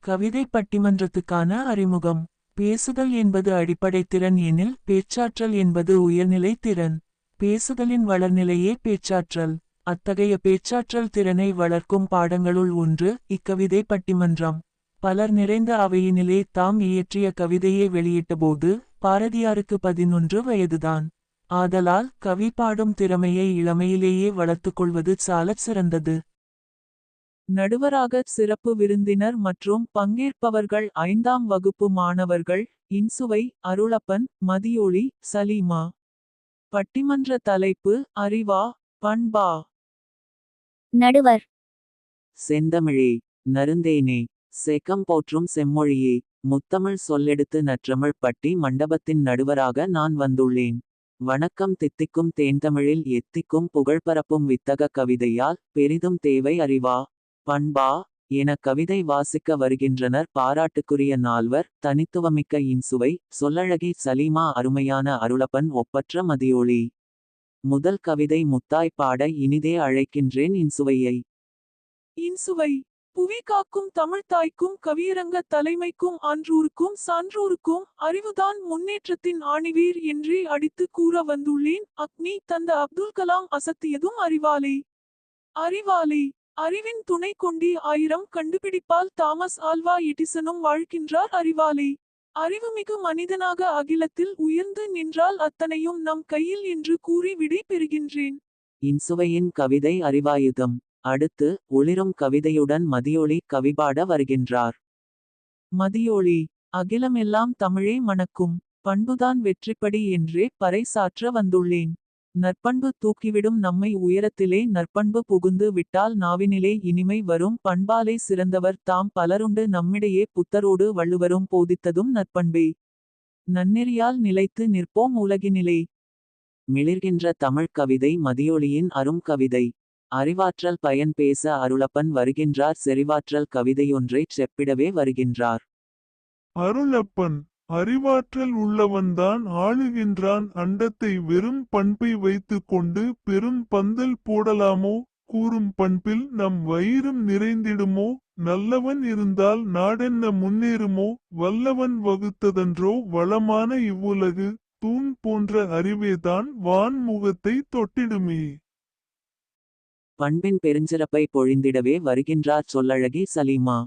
கவிதை பட்டிமன்றத்துக்கான அறிமுகம். பேசுதல் என்பது அடிப்படை திறன் எனில் பேச்சாற்றல் என்பது உயர்நிலை திறன். பேசுதலின் வளர்நிலையே பேச்சாற்றல். அத்தகைய பேச்சாற்றல் திறனை வளர்க்கும் பாடங்களுள் ஒன்று இக்கவிதை பட்டிமன்றம். பலர் நிறைந்த அவையினிலே தாம் இயற்றிய கவிதையை வெளியிட்டபோது பாரதியாருக்கு 11 வயதுதான். ஆதலால் கவி பாடும் திறமையை இளமையிலேயே வளர்த்துக் கொள்வது சாலச் சிறந்தது. நடுவராக சிறப்பு விருந்தினர் மற்றும் பங்கேற்பவர்கள் 5ஆம் வகுப்பு மாணவர்கள் இன்சுவை, அருளப்பன், மதியொளி, சலீமா. பட்டிமன்ற தலைப்பு அறிவா, பண்பா. நடுவர்: செந்தமிழே, நறுந்தேனே, செகம் போற்றும் செம்மொழியே, முத்தமிழ் சொல்லெடுத்து நற்றமிழ் பட்டி மண்டபத்தின் நடுவராக நான் வந்துள்ளேன். வணக்கம். தித்திக்கும் தேன்தமிழில் எத்திக்கும் புகழ்பரப்பும் வித்தக கவிதையால் பெரிதும் தேவை அறிவா, பண்பா என கவிதை வாசிக்க வருகின்றனர் பாராட்டுக்குரிய நால்வர். தனித்துவமிக்க இன்சுவை, சொல்லழகி சலீமா, அருமையான அருளப்பன், ஒப்பற்ற மதியொளி. முதல் கவிதை முத்தாய் பாட இனிதே அழைக்கின்றேன் இன்சுவையை. இன்சுவை: புவி காக்கும் தமிழ்த்தாய்க்கும் கவியரங்க தலைமைக்கும் ஆன்றோருக்கும் சான்றோருக்கும் அறிவுதான் முன்னேற்றத்தின் ஆணிவேர் என்றே அடித்து கூற வந்துள்ளேன். அக்னி தந்த அப்துல் கலாம் அசத்தியதும் அறிவாலே. அறிவாலே. அறிவின் துணை கொண்டே 1000 கண்டுபிடிப்பால் தாமஸ் ஆல்வா எடிசனும் வாழ்கின்றார் அறிவாலே. அறிவுமிகு மனிதனாக அகிலத்தில் உயர்ந்து நின்றால் அத்தனையும் நம் கையில் என்று கூறி விடை பெறுகின்றேன். இன்சுவையின் கவிதை அறிவாயுதம். அடுத்து ஒளிரும் கவிதையுடன் மதியொளி கவிபாட வருகின்றார். மதியொளி: அகிலமெல்லாம் தமிழே மணக்கும் பண்புதான் வெற்றிப்படி என்றே பறை சாற்ற வந்துள்ளேன். நற்பண்பு தூக்கிவிடும் நம்மை உயரத்திலே நற்பண்பு புகுந்து விட்டால் நாவினிலே இனிமை வரும். பண்பாலே சிறந்தவர் தாம் பலருண்டு நம்மிடையே புத்தரோடு வள்ளுவரும் போதித்ததும் நற்பண்பே. நன்னெறியால் நிலைத்து நிற்போம் உலகினிலே. மிளிர்கின்ற தமிழ் கவிதை மதியொளியின் அரும் கவிதை. அறிவாற்றல் பயன் பேச அருளப்பன் வருகின்றார். செறிவாற்றல் கவிதையொன்றைச் செப்பிடவே வருகின்றார். அருளப்பன்: அறிவாற்றல் உள்ளவன்தான் ஆளுகின்றான் அண்டத்தை. வெறும் பண்பை வைத்து கொண்டு பெரும் பந்தல் போடலாமோ? கூறும் பண்பில் நம் வயிறும் நிறைந்திடுமோ? நல்லவன் இருந்தால் நாடென்ன முன்னேறுமோ? வல்லவன் வகுத்ததன்றோ வளமான இவ்வுலகு? தூண் போன்ற அறிவேதான் வான்முகத்தை தொட்டிடுமே. பண்பின் பெருஞ்சிறப்பை பொழிந்திடவே வருகின்றார் சொல்லழகி சலீமா.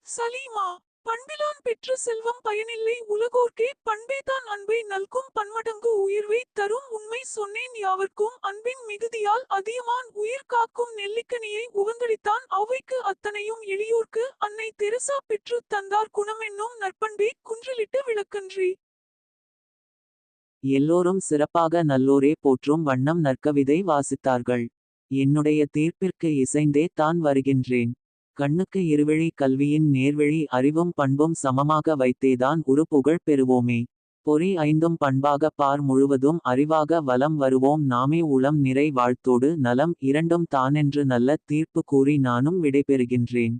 சலீமா: பண்பிலான் பெற்ற செல்வம் பயனில்லை உலகோர்க்கே. பண்பேதான் அன்பை நல்கும் பன்மடங்கு உயிர்வை தரும். உண்மை சொன்னேன் யாவர்க்கும் அன்பின் மிகுதியால் அதியமான் உயிர் காக்கும் நெல்லிக்கனியை உவந்தளித்தான் ஔவைக்கு. அத்தனையும் எளியோர்க்கு அன்னை தெரசா பெற்று தந்தார் குணமென்னும் நற்பண்பே குன்றிலிட்டு விளக்கன்றி. எல்லோரும் சிறப்பாக நல்லோரே போற்றும் வண்ணம் நற்கவிதை வாசித்தார்கள். என்னுடைய தீர்ப்பிற்கு இசைந்தே தான் வருகின்றேன். கண்ணுக்கு இருவழி கல்வியின் நேர்வழி அறிவும் பண்பும் சமமாக வைத்தேதான் ஒரு புகழ் பெறுவோமே. பொறி 5ம் பண்பாக பார் முழுவதும் அறிவாக வலம் வருவோம் நாமே. உளம் நிறை வாழ்த்தோடு நலம் 2ம் தானென்று நல்ல தீர்ப்பு கூறி நானும் விடைபெறுகின்றேன்.